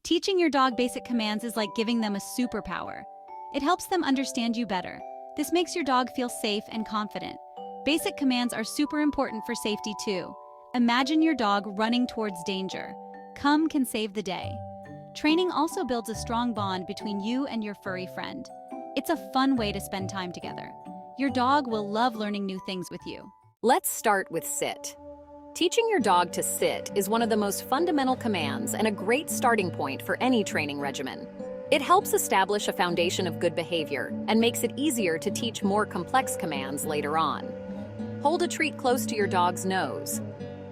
Teaching your dog basic commands is like giving them a superpower. It helps them understand you better. This makes your dog feel safe and confident. Basic commands are super important for safety too. Imagine your dog running towards danger. Come can save the day. Training also builds a strong bond between you and your furry friend. It's a fun way to spend time together. Your dog will love learning new things with you. Let's start with sit. Teaching your dog to sit is one of the most fundamental commands and a great starting point for any training regimen. It helps establish a foundation of good behavior and makes it easier to teach more complex commands later on. Hold a treat close to your dog's nose.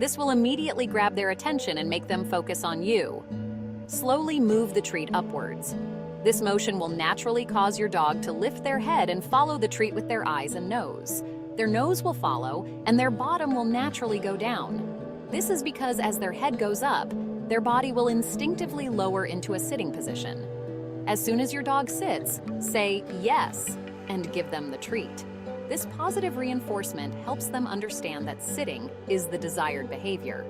This will immediately grab their attention and make them focus on you. Slowly move the treat upwards. This motion will naturally cause your dog to lift their head and follow the treat with their eyes and nose. Their nose will follow, and their bottom will naturally go down. This is because as their head goes up, their body will instinctively lower into a sitting position. As soon as your dog sits, say yes and give them the treat. This positive reinforcement helps them understand that sitting is the desired behavior.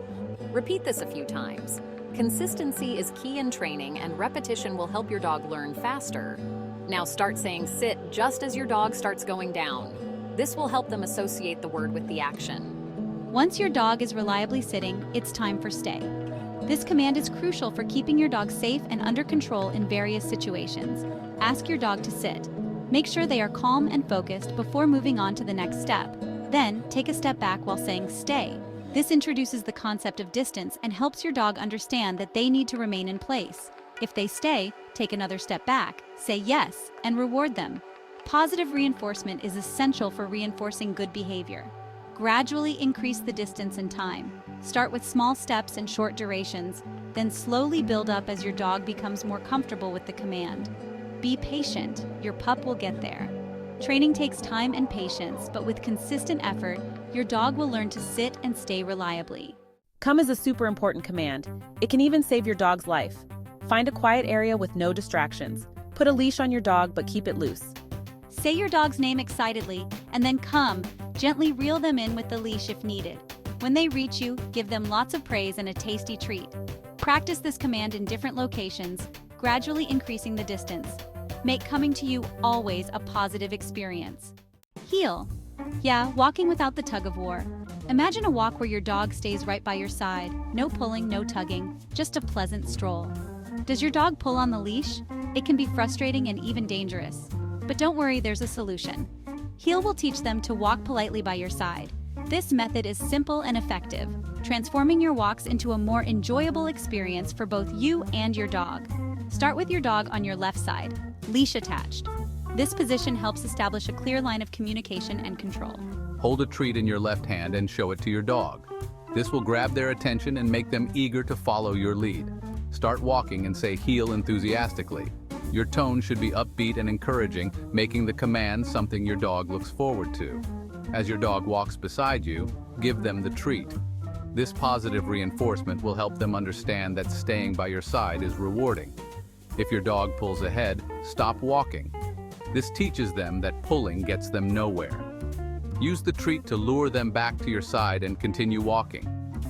Repeat this a few times. Consistency is key in training, and repetition will help your dog learn faster. Now start saying sit just as your dog starts going down. This will help them associate the word with the action. Once your dog is reliably sitting, it's time for stay. This command is crucial for keeping your dog safe and under control in various situations. Ask your dog to sit. Make sure they are calm and focused before moving on to the next step. Then, take a step back while saying stay. This introduces the concept of distance and helps your dog understand that they need to remain in place. If they stay, take another step back, say yes, and reward them. Positive reinforcement is essential for reinforcing good behavior. Gradually increase the distance and time. Start with small steps and short durations, then slowly build up as your dog becomes more comfortable with the command. Be patient, your pup will get there. Training takes time and patience, but with consistent effort, your dog will learn to sit and stay reliably. Come is a super important command. It can even save your dog's life. Find a quiet area with no distractions. Put a leash on your dog, but keep it loose. Say your dog's name excitedly, and then come. Gently reel them in with the leash if needed. When they reach you, give them lots of praise and a tasty treat. Practice this command in different locations, gradually increasing the distance. Make coming to you always a positive experience. Heel. Yeah, walking without the tug of war. Imagine a walk where your dog stays right by your side. No pulling, no tugging, just a pleasant stroll. Does your dog pull on the leash? It can be frustrating and even dangerous. But don't worry, there's a solution. Heel will teach them to walk politely by your side. This method is simple and effective, transforming your walks into a more enjoyable experience for both you and your dog. Start with your dog on your left side, leash attached. This position helps establish a clear line of communication and control. Hold a treat in your left hand and show it to your dog. This will grab their attention and make them eager to follow your lead. Start walking and say heel enthusiastically. Your tone should be upbeat and encouraging, making the command something your dog looks forward to. As your dog walks beside you, give them the treat. This positive reinforcement will help them understand that staying by your side is rewarding. If your dog pulls ahead, stop walking. This teaches them that pulling gets them nowhere. Use the treat to lure them back to your side and continue walking.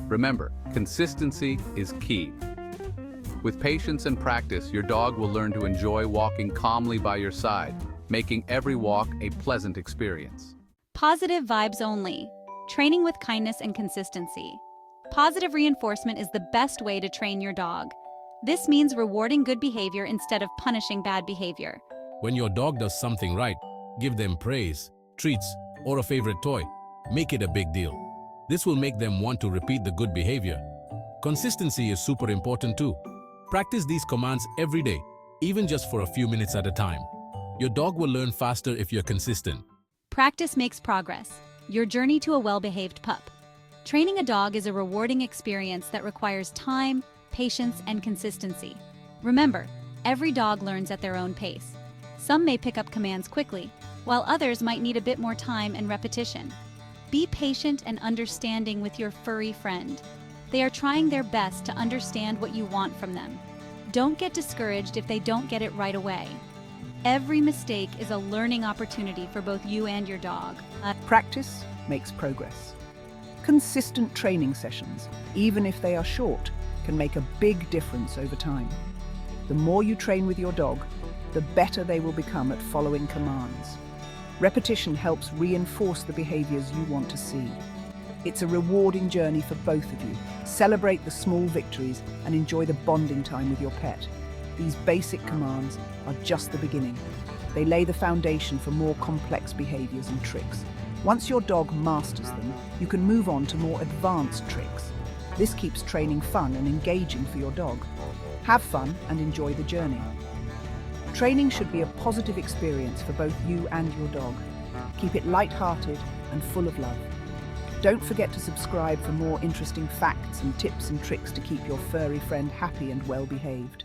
Remember, consistency is key. With patience and practice, your dog will learn to enjoy walking calmly by your side, making every walk a pleasant experience. Positive vibes only. Training with kindness and consistency. Positive reinforcement is the best way to train your dog. This means rewarding good behavior instead of punishing bad behavior. When your dog does something right, give them praise, treats, or a favorite toy. Make it a big deal. This will make them want to repeat the good behavior. Consistency is super important too. Practice these commands every day, even just for a few minutes at a time. Your dog will learn faster if you're consistent. Practice makes progress. Your journey to a well-behaved pup. Training a dog is a rewarding experience that requires time, patience, and consistency. Remember, every dog learns at their own pace. Some may pick up commands quickly, while others might need a bit more time and repetition. Be patient and understanding with your furry friend. They are trying their best to understand what you want from them. Don't get discouraged if they don't get it right away. Every mistake is a learning opportunity for both you and your dog. Practice makes progress. Consistent training sessions, even if they are short, can make a big difference over time. The more you train with your dog, the better they will become at following commands. Repetition helps reinforce the behaviors you want to see. It's a rewarding journey for both of you. Celebrate the small victories and enjoy the bonding time with your pet. These basic commands are just the beginning. They lay the foundation for more complex behaviors and tricks. Once your dog masters them, you can move on to more advanced tricks. This keeps training fun and engaging for your dog. Have fun and enjoy the journey. Training should be a positive experience for both you and your dog. Keep it light-hearted and full of love. Don't forget to subscribe for more interesting facts and tips and tricks to keep your furry friend happy and well-behaved.